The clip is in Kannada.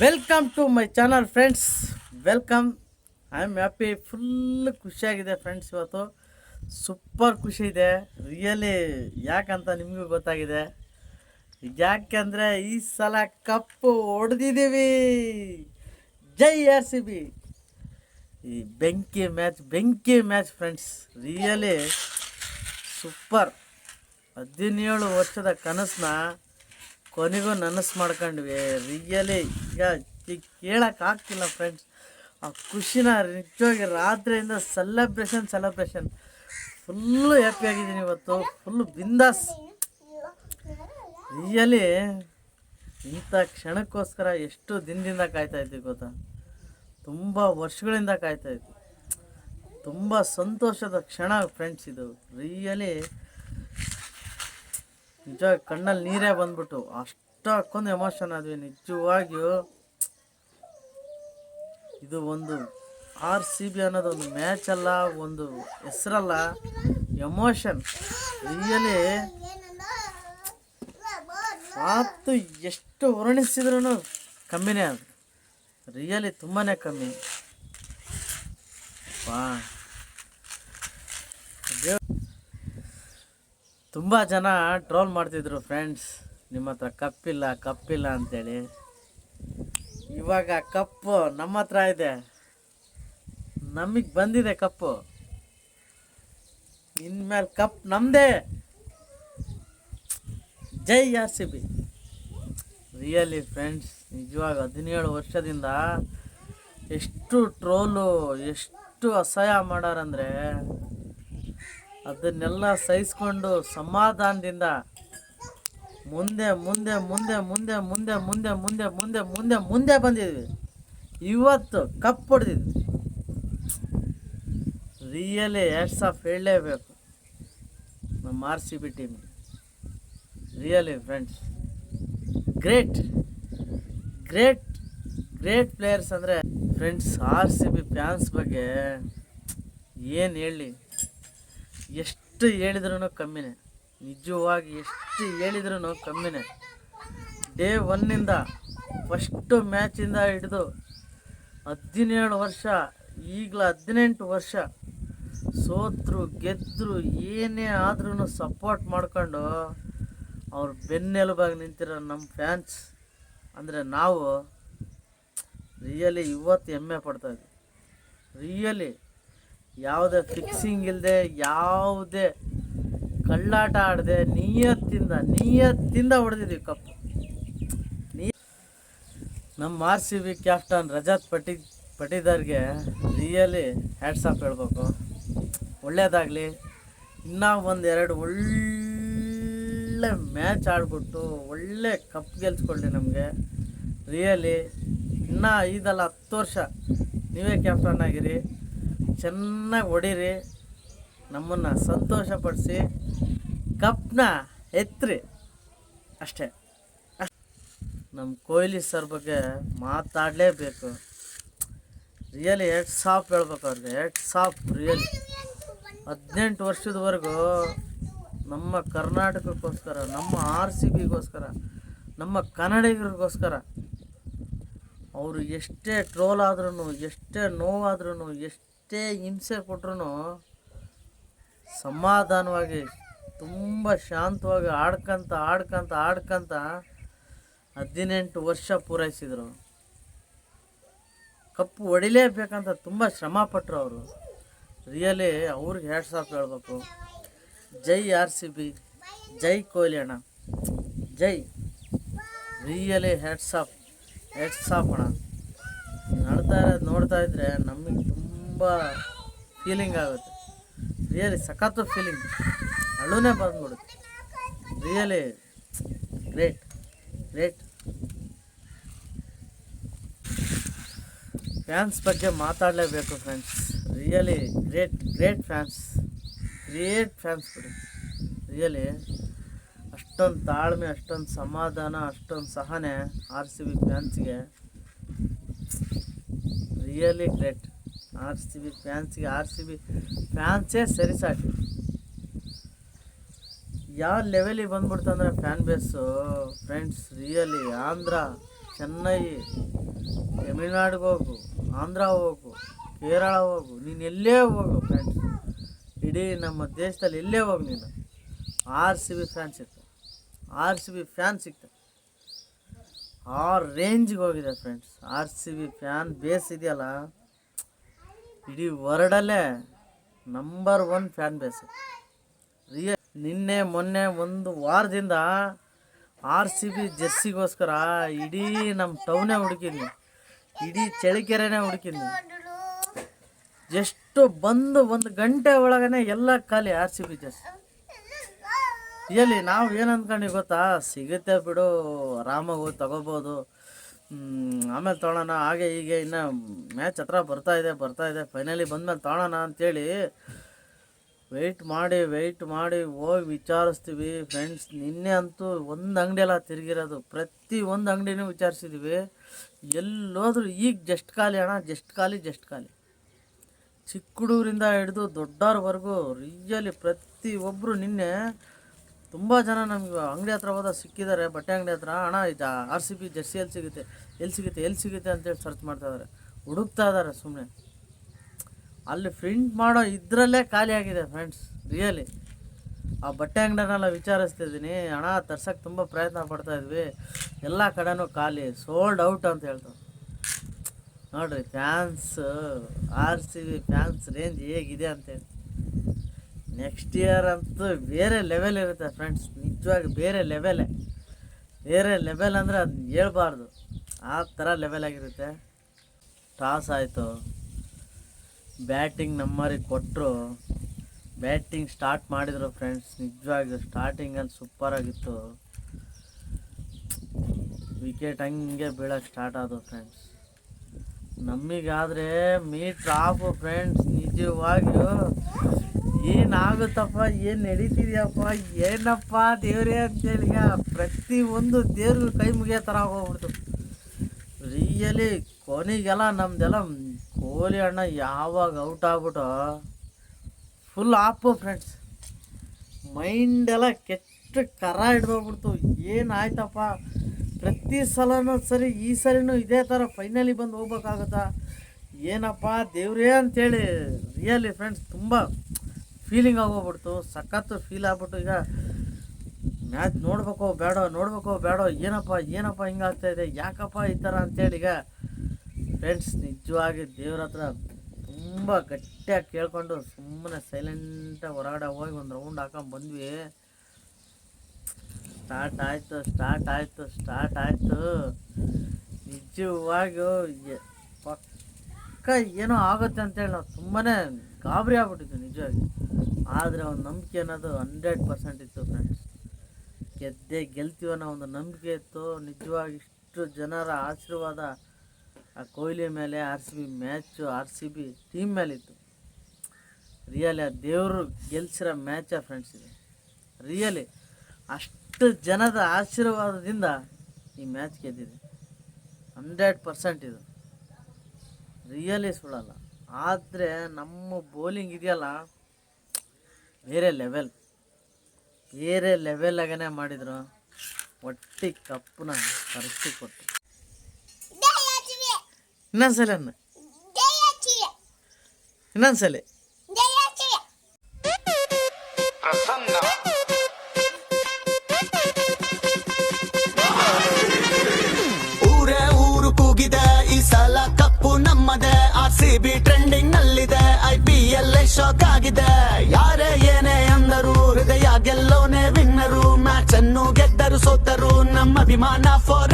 Welcome to my channel friends. Welcome. I am happy. Full ಖುಷಿಯಾಗಿದೆ ಫ್ರೆಂಡ್ಸ್. ಇವತ್ತು ಸೂಪರ್ ಖುಷಿ ಇದೆ ರಿಯಲಿ. ಯಾಕಂತ ನಿಮಗೂ ಗೊತ್ತಾಗಿದೆ. ಯಾಕೆಂದರೆ ಈ ಸಲ ಕಪ್ಪು ಹೊಡೆದಿದ್ದೀವಿ. ಜೈ RCB. ಈ ಬೆಂಕಿ ಮ್ಯಾಚ್ ಫ್ರೆಂಡ್ಸ್. Really super. 17 ವರ್ಷದ ಕನಸನ್ನ ಕೊನೆಗೂ ನನಸು ಮಾಡ್ಕೊಂಡ್ವಿ. ರಿಯಲಿ ಈಗ ಕೇಳೋಕ್ಕಾಗ್ತಿಲ್ಲ ಫ್ರೆಂಡ್ಸ್. ಆ ಖುಷಿನ ನಿಜವಾಗಿ ರಾತ್ರಿಯಿಂದ ಸೆಲೆಬ್ರೇಷನ್ ಫುಲ್ಲು ಹ್ಯಾಪಿಯಾಗಿದ್ದೀನಿ ಇವತ್ತು. ಫುಲ್ಲು ಬಿಂದಾಸ್. ರಿಯಲಿ ಇಂಥ ಕ್ಷಣಕ್ಕೋಸ್ಕರ ಎಷ್ಟು ದಿನದಿಂದ ಕಾಯ್ತಾಯಿದ್ವಿ ಗೊತ್ತಾ. ತುಂಬ ವರ್ಷಗಳಿಂದ ಕಾಯ್ತಾಯಿದ್ವಿ. ತುಂಬ ಸಂತೋಷದ ಕ್ಷಣ ಫ್ರೆಂಡ್ಸ್ ಇದು. ರಿಯಲಿ ನಿಜವಾಗಿ ಕಣ್ಣಲ್ಲಿ ನೀರೇ ಬಂದ್ಬಿಟ್ಟು ಅಷ್ಟಕ್ಕೊಂದು ಎಮೋಷನ್ ಆದ್ವಿ ನಿಜವಾಗಿಯೂ. ಇದು ಒಂದು RCB ಅನ್ನೋದು ಒಂದು ಮ್ಯಾಚ್ ಅಲ್ಲ, ಒಂದು ಹೆಸರಲ್ಲ, ಎಮೋಷನ್. ರಿಯಲಿ ಮಾತು ಎಷ್ಟು ವರ್ಣಿಸಿದ್ರೂ ಕಮ್ಮಿನೇ ಅದು. ರಿಯಲಿ ತುಂಬಾ ಕಮ್ಮಿ. ತುಂಬ ಜನ ಟ್ರೋಲ್ ಮಾಡ್ತಿದ್ರು ಫ್ರೆಂಡ್ಸ್, ನಿಮ್ಮ ಹತ್ರ ಕಪ್ಪಿಲ್ಲ ಅಂತೇಳಿ. ಇವಾಗ ಕಪ್ಪು ನಮ್ಮ ಹತ್ರ ಇದೆ, ನಮಗೆ ಬಂದಿದೆ ಕಪ್ಪು. ಇನ್ಮೇಲೆ ಕಪ್ ನಮ್ಮದೇ. ಜೈ RCB. ರಿಯಲಿ ಫ್ರೆಂಡ್ಸ್, ನಿಜವಾಗ 17 ವರ್ಷದಿಂದ ಎಷ್ಟು ಟ್ರೋಲು, ಎಷ್ಟು ಅಸಹ್ಯ ಮಾಡಾರಂದರೆ ಅದನ್ನೆಲ್ಲ ಸಹಿಸ್ಕೊಂಡು ಸಮಾಧಾನದಿಂದ ಮುಂದೆ ಬಂದಿದ್ವಿ. ಇವತ್ತು ಕಪ್ ಹೊಡೆದಿದ್ವಿ. ರಿಯಲಿ ಹ್ಯಾಟ್ಸ್ ಆಫ್ ಹೇಳಲೇಬೇಕು ನಮ್ಮ RCB team. Really friends, great players ಅಂದರೆ ಫ್ರೆಂಡ್ಸ್. RCB ಫ್ಯಾನ್ಸ್ ಬಗ್ಗೆ ಏನು ಹೇಳಿ, ಎಷ್ಟು ಹೇಳಿದ್ರೂ ಕಮ್ಮಿನೇ. ನಿಜವಾಗಿ ಎಷ್ಟು ಹೇಳಿದ್ರೂ ಕಮ್ಮಿನೇ. ಡೇ 1 ಫಸ್ಟು ಮ್ಯಾಚಿಂದ ಹಿಡಿದು 17 ವರ್ಷ, ಈಗಲ 18 ವರ್ಷ, ಸೋತರು ಗೆದ್ದರು ಏನೇ ಆದ್ರೂ ಸಪೋರ್ಟ್ ಮಾಡ್ಕೊಂಡು ಅವ್ರ ಬೆನ್ನೆಲುಬಾಗಿ ನಿಂತಿರೋ ನಮ್ಮ ಫ್ಯಾನ್ಸ್ ಅಂದರೆ ನಾವು ರಿಯಲಿ ಇವತ್ತು ಹೆಮ್ಮೆ ಪಡ್ತಾಯಿದ್ವಿ. ರಿಯಲಿ ಯಾವುದೇ ಫಿಕ್ಸಿಂಗ್ ಇಲ್ಲದೆ, ಯಾವುದೇ ಕಳ್ಳಾಟ ಆಡದೆ, ನಿಯತ್ತಿಂದ ಹೊಡೆದಿದ್ವಿ ಕಪ್ಪು. ನಮ್ಮ RCB ಕ್ಯಾಪ್ಟನ್ ರಜತ್ ಪಟಿದಾರ್ಗೆ ರಿಯಲಿ ಹ್ಯಾಟ್ಸ್ ಆಫ್ ಹೇಳ್ಬೇಕು. ಒಳ್ಳೆಯದಾಗಲಿ. ಇನ್ನೂ 1-2 ಒಳ್ಳೆ ಮ್ಯಾಚ್ ಆಡ್ಬಿಟ್ಟು ಒಳ್ಳೆ ಕಪ್ ಗೆಲ್ಸ್ಕೊಳ್ಳಿ ನಮಗೆ. ರಿಯಲಿ ಇನ್ನೂ 5-10 ವರ್ಷ ನೀವೇ ಕ್ಯಾಪ್ಟನ್ ಆಗಿರಿ, ಚೆನ್ನಾಗಿ ಹೊಡೀರಿ, ನಮ್ಮನ್ನು ಸಂತೋಷಪಡಿಸಿ, ಕಪ್ನ ಎತ್ತರಿ ಅಷ್ಟೇ. ನಮ್ಮ ಕೊಹ್ಲಿ ಸರ್ ಬಗ್ಗೆ ಮಾತಾಡಲೇಬೇಕು. ರಿಯಲಿ ಹೆಡ್ಸ್ ಆಫ್ ಹೇಳ್ಬೇಕು ಅವ್ರಿಗೆ, ಹೆಡ್ಸ್ ಆಫ್. ರಿಯಲಿ 18 ವರ್ಷದವರೆಗೂ ನಮ್ಮ ಕರ್ನಾಟಕಕ್ಕೋಸ್ಕರ, ನಮ್ಮ RCBಗೋಸ್ಕರ, ನಮ್ಮ ಕನ್ನಡಿಗರಿಗೋಸ್ಕರ ಅವರು ಎಷ್ಟೇ ಟ್ರೋಲ್ ಆದ್ರೂ, ಎಷ್ಟೇ ನೋವಾದ್ರೂ, ಎಷ್ಟೇ ಹಿಂಸೆ ಕೊಟ್ರು ಸಮಾಧಾನವಾಗಿ ತುಂಬ ಶಾಂತವಾಗಿ ಆಡ್ಕಂತ 18 ವರ್ಷ ಪೂರೈಸಿದರು. ಕಪ್ಪು ಹೊಡಿಲೇಬೇಕಂತ ತುಂಬ ಶ್ರಮಪಟ್ಟರು ಅವರು. ರಿಯಲಿ ಅವ್ರಿಗೆ ಹ್ಯಾಟ್ಸ್ ಆಫ್ ಹೇಳ್ಬೇಕು. ಜೈ RCB, ಜೈ ಕೊಹ್ಲಿ ಅಣ್ಣ, ಜೈ. ರಿಯಲಿ ಹ್ಯಾಟ್ಸ್ ಆಫ್ ಅಣ್ಣ. ನೋಡ್ತಾ ಇದ್ರೆ ನಮಗೆ ತುಂಬ ಫೀಲಿಂಗ್ ಆಗುತ್ತೆ. ರಿಯಲಿ ಸಖತ್ತು ಫೀಲಿಂಗ್, ಅಳುನೇ ಬಂದ್ಬಿಡುತ್ತೆ. Really great. ಫ್ಯಾನ್ಸ್ ಬಗ್ಗೆ ಮಾತಾಡಲೇಬೇಕು ಫ್ರೆಂಡ್ಸ್. ರಿಯಲಿ ಗ್ರೇಟ್ ಫ್ಯಾನ್ಸ್ ಬಿಡಿ. ರಿಯಲಿ ಅಷ್ಟೊಂದು ತಾಳ್ಮೆ, ಅಷ್ಟೊಂದು ಸಮಾಧಾನ, ಅಷ್ಟೊಂದು ಸಹನೆ RCB ಫ್ಯಾನ್ಸ್ಗೆ. ರಿಯಲಿ ಗ್ರೇಟ್. RCB ಫ್ಯಾನ್ಸೇ ಸರಿ ಸಾಕು. ಯಾವ ಲೆವೆಲಿಗೆ ಬಂದ್ಬಿಡ್ತಂದ್ರೆ fan base friends. Really Andhra Chennai, ತಮಿಳ್ನಾಡಿಗೆ ಹೋಗು, ಆಂಧ್ರ ಹೋಗು, ಕೇರಳ ಹೋಗು, ನೀನು ಎಲ್ಲೇ ಹೋಗು ಫ್ರೆಂಡ್ಸ್, ಇಡೀ ನಮ್ಮ ದೇಶದಲ್ಲಿ ಎಲ್ಲೇ ಹೋಗು ನೀನು RCB ಫ್ಯಾನ್ ಸಿಗ್ತಾರೆ, RCB ಫ್ಯಾನ್ ಸಿಗ್ತಾರೆ. ಆ ರೇಂಜಿಗೆ ಹೋಗಿದೆ ಫ್ರೆಂಡ್ಸ್. RCB ಫ್ಯಾನ್ ಬೇಸ್ ಇದೆಯಲ್ಲ, ಇಡೀ ವರ್ಲ್ಡಲ್ಲೇ ನಂಬರ್ 1 ಫ್ಯಾನ್ ಬೇಸ್. ನಿನ್ನೆ ಮೊನ್ನೆ ಒಂದು ವಾರದಿಂದ RCB ಜೆರ್ಸಿಗೋಸ್ಕರ ಇಡೀ ನಮ್ಮ ಟೌನೇ ಹುಡುಕಿದ್ನಿ, ಇಡೀ ಚಳಿಕೆರೆನೇ ಹುಡುಕಿದ್ನಿ. ಎಷ್ಟು ಬಂದು 1 ಗಂಟೆ ಒಳಗನೆ ಎಲ್ಲ ಖಾಲಿ RCB ಜೆರ್ಸಿ. ರಿಯಲಿ ನಾವು ಏನು ಅಂದ್ಕೊಂಡು ಗೊತ್ತಾ, ಸಿಗುತ್ತೆ ಬಿಡು, ಆರಾಮಾಗಿ ಹೋಗಿ ತಗೋಬೋದು, ಆಮೇಲೆ ತೊಗೊಳೋಣ, ಹಾಗೆ ಹೀಗೆ, ಇನ್ನು ಮ್ಯಾಚ್ ಹತ್ರ ಬರ್ತಾ ಇದೆ, ಫೈನಲಿ ಬಂದಮೇಲೆ ತೊಗೊಳೋಣ ಅಂಥೇಳಿ ವೆಯ್ಟ್ ಮಾಡಿ ಹೋಗಿ ವಿಚಾರಿಸ್ತೀವಿ ಫ್ರೆಂಡ್ಸ್. ನಿನ್ನೆ ಅಂತೂ ಒಂದು ಅಂಗಡಿಯೆಲ್ಲ ತಿರುಗಿರೋದು, ಪ್ರತಿ ಒಂದು ಅಂಗಡಿನೂ ವಿಚಾರಿಸಿದ್ದೀವಿ, ಎಲ್ಲೋದ್ರೂ ಈಗ ಜಸ್ಟ್ ಖಾಲಿ ಅಣ್ಣ, ಜಸ್ಟ್ ಖಾಲಿ. ಚಿಕ್ಕ ಹುಡುಗರಿಂದ ಹಿಡಿದು ದೊಡ್ಡವ್ರವರೆಗೂ ರಿಯಲಿ ಪ್ರತಿಯೊಬ್ಬರು ನಿನ್ನೆ ತುಂಬ ಜನ ನಮ್ಗೆ ಅಂಗಡಿ ಹತ್ರ ಹೋದಾಗ ಸಿಕ್ಕಿದ್ದಾರೆ, ಬಟ್ಟೆ ಅಂಗಡಿ ಹತ್ರ, ಅಣ್ಣ ಇದು RCB ಜೆರ್ಸಿ ಎಲ್ಲಿ ಸಿಗುತ್ತೆ ಅಂತೇಳಿ ಸರ್ಚ್ ಮಾಡ್ತಾಯಿದ್ದಾರೆ, ಹುಡುಕ್ತಾ ಇದ್ದಾರೆ ಸುಮ್ಮನೆ. ಅಲ್ಲಿ ಪ್ರಿಂಟ್ ಮಾಡೋ ಇದರಲ್ಲೇ ಖಾಲಿ ಆಗಿದೆ ಫ್ರೆಂಡ್ಸ್. ರಿಯಲಿ ಆ ಬಟ್ಟೆ ಅಂಗಡಿನೆಲ್ಲ ವಿಚಾರಿಸ್ತಿದ್ದೀನಿ, ಹಣ ತರ್ಸೋಕ್ಕೆ ತುಂಬ ಪ್ರಯತ್ನ ಪಡ್ತಾಯಿದ್ವಿ, ಎಲ್ಲ ಕಡೆನೂ ಖಾಲಿ, ಸೋಲ್ಡ್ ಔಟ್ ಅಂತ ಹೇಳ್ತಾರೆ. ನೋಡಿರಿ ಫ್ಯಾನ್ಸ್, RCB ಫ್ಯಾನ್ಸ್ ರೇಂಜ್ ಹೇಗಿದೆ ಅಂತೇಳಿ. ನೆಕ್ಸ್ಟ್ ಇಯರ್ ಅಂತೂ ಬೇರೆ ಲೆವೆಲ್ ಇರುತ್ತೆ ಫ್ರೆಂಡ್ಸ್, ನಿಜವಾಗಿ ಬೇರೆ ಲೆವೆಲ್ ಅಂದರೆ ಅದು ಹೇಳ್ಬಾರ್ದು, ಆ ಥರ ಲೆವೆಲ್ ಆಗಿರುತ್ತೆ. ಟಾಸ್ ಆಯಿತು, ಬ್ಯಾಟಿಂಗ್ ನಮ್ಮರಿಗೆ ಕೊಟ್ಟರು, ಬ್ಯಾಟಿಂಗ್ ಸ್ಟಾರ್ಟ್ ಮಾಡಿದರು ಫ್ರೆಂಡ್ಸ್. ನಿಜವಾಗಿ ಸ್ಟಾರ್ಟಿಂಗಲ್ಲಿ ಸೂಪರಾಗಿತ್ತು, ವಿಕೆಟ್ ಹಂಗೆ ಬೀಳೋಕ್ಕೆ ಸ್ಟಾರ್ಟ್ ಆದವು ಫ್ರೆಂಡ್ಸ್. ನಮಗಾದರೆ ಮೀಟ್ರ್ ಆಫು ಫ್ರೆಂಡ್ಸ್. ನಿಜವಾಗಿಯೂ ಏನಾಗುತ್ತಪ್ಪ, ಏನು ನಡೀತಿದೆಯಪ್ಪ, ಏನಪ್ಪ ದೇವ್ರೇ ಅಂತೇಳಿ ಪ್ರತಿಯೊಂದು ದೇವ್ರ ಕೈ ಮುಗಿಯೋ ಥರ ಹೋಗ್ಬಿಡ್ತು ರಿಯಲಿ. ಕೊನೆಗೆಲ್ಲ ನಮ್ದೆಲ್ಲ ಕೊಹ್ಲಿ ಅಣ್ಣ ಯಾವಾಗ ಔಟ್ ಆಗ್ಬಿಟ್ಟು ಫುಲ್ ಆಪು ಫ್ರೆಂಡ್ಸ್, ಮೈಂಡೆಲ್ಲ ಕೆಟ್ಟ ಕರ ಹಿಡ್ದೋಗ್ಬಿಡ್ತು. ಏನಾಯ್ತಪ್ಪ, ಪ್ರತಿ ಸಲನೂ ಸರಿ, ಈ ಸರಿನೂ ಇದೇ ಥರ ಫೈನಲಿ ಬಂದು ಹೋಗ್ಬೇಕಾಗುತ್ತಾ, ಏನಪ್ಪ ದೇವ್ರೇ ಅಂಥೇಳಿ ರಿಯಲಿ ಫ್ರೆಂಡ್ಸ್ ತುಂಬ ಫೀಲಿಂಗ್ ಆಗೋಗ್ಬಿಡ್ತು, ಸಖತ್ತು ಫೀಲ್ ಆಗ್ಬಿಟ್ಟು. ಈಗ ಮ್ಯಾಚ್ ನೋಡ್ಬೇಕೋ ಬೇಡೋ, ಏನಪ್ಪ ಹಿಂಗಾಗ್ತಾಯಿದೆ, ಯಾಕಪ್ಪ ಈ ಥರ ಅಂತೇಳಿ. ಈಗ ಫ್ರೆಂಡ್ಸ್ ನಿಜವಾಗಿ ದೇವ್ರ ಹತ್ರ ತುಂಬ ಗಟ್ಟಿಯಾಗಿ ಕೇಳ್ಕೊಂಡು ಸುಮ್ಮನೆ ಸೈಲೆಂಟಾಗಿ ಹೊರಗಡೆ ಹೋಗಿ ಒಂದು ರೌಂಡ್ ಹಾಕೊಂಡು ಬಂದ್ವಿ. ಸ್ಟಾರ್ಟ್ ಆಯಿತು ನಿಜವಾಗಿಯೂ ಪಕ್ಕ ಏನೋ ಆಗುತ್ತೆ ಅಂತೇಳಿ ನಾವು ತುಂಬಾ ಗಾಬರಿ ಆಗ್ಬಿಟ್ಟಿತ್ತು ನಿಜವಾಗಿ. ಆದರೆ ಒಂದು ನಂಬಿಕೆ ಅನ್ನೋದು 100% ಇತ್ತು ಫ್ರೆಂಡ್ಸ್. ಗೆಲ್ತೀವಿ ಅನ್ನೋ ಒಂದು ನಂಬಿಕೆ ಇತ್ತು. ನಿಜವಾಗಿ ಇಷ್ಟು ಜನರ ಆಶೀರ್ವಾದ ಆ ಕೊಹ್ಲಿ ಮೇಲೆ, RCB ಟೀಮ್ ಮೇಲಿತ್ತು. ರಿಯಲಿ ಆ ದೇವರು ಗೆಲ್ಸಿರೋ ಮ್ಯಾಚ ಫ್ರೆಂಡ್ಸ್ ಇದೆ. ರಿಯಲಿ ಅಷ್ಟು ಜನದ ಆಶೀರ್ವಾದದಿಂದ ಈ ಮ್ಯಾಚ್ ಗೆದ್ದಿದೆ. 100% ಇದು ರಿಯಲಿ ಸುಳ್ಳಲ್ಲ. ಆದರೆ ನಮ್ಮ ಬೌಲಿಂಗ್ ಇದೆಯಲ್ಲ ಬೇರೆ ಲೆವೆಲ್ಲಾಗೇ ಮಾಡಿದ್ರು. ಒಟ್ಟಿ ಕಪ್ಪನ ಕರೆಸಿ ಕೊಟ್ಟು ಇನ್ನೊಂದ್ಸಲ ಊರು ಕೂಗಿದೆ, ಈ ಸಲ ಕಪ್ಪು ನಮ್ಮದೆ. RCB ಟ್ರೆಂಡಿಂಗ್ ನಲ್ಲಿದೆ, IPL ಶಾಕ್ ಆಗಿದೆ. ಯಾರೇ ಏನೇ ಅಂದರು, ಹೃದಯ ಗೆಲ್ಲೋನೆ ವಿನ್ನರು. ಮ್ಯಾಚ್ ಅನ್ನು ಗೆದ್ದರು ಸೋತರು, ನಮ್ಮ ಅಭಿಮಾನ ಫಾರ್